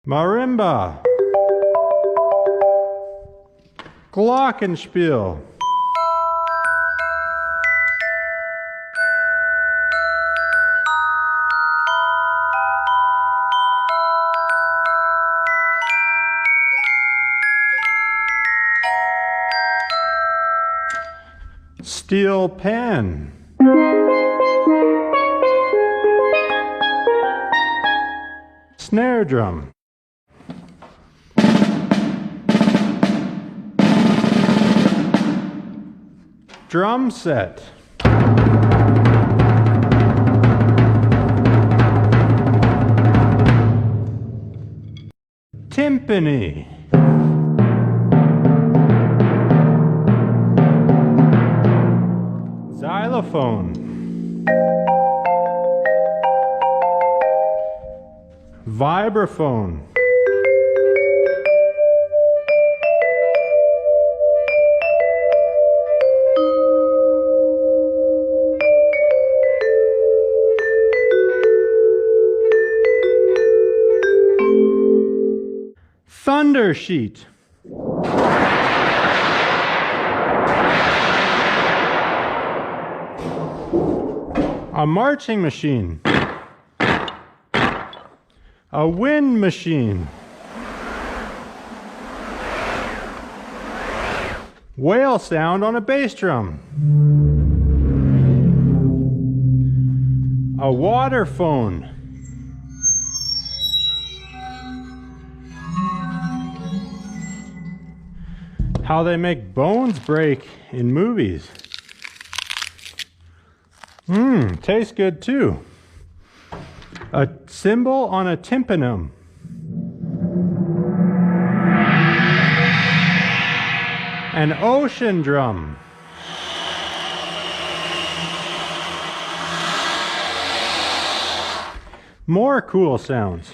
Marimba. Glockenspiel. Steel pan. Snare drum. Drum set. Timpani. Xylophone. Vibraphone. Thunder sheet. A marching machine. A wind machine. Whale sound on a bass drum. A water phone. How they make bones break in movies. Tastes good too. A cymbal on a tympanum. An ocean drum. More cool sounds.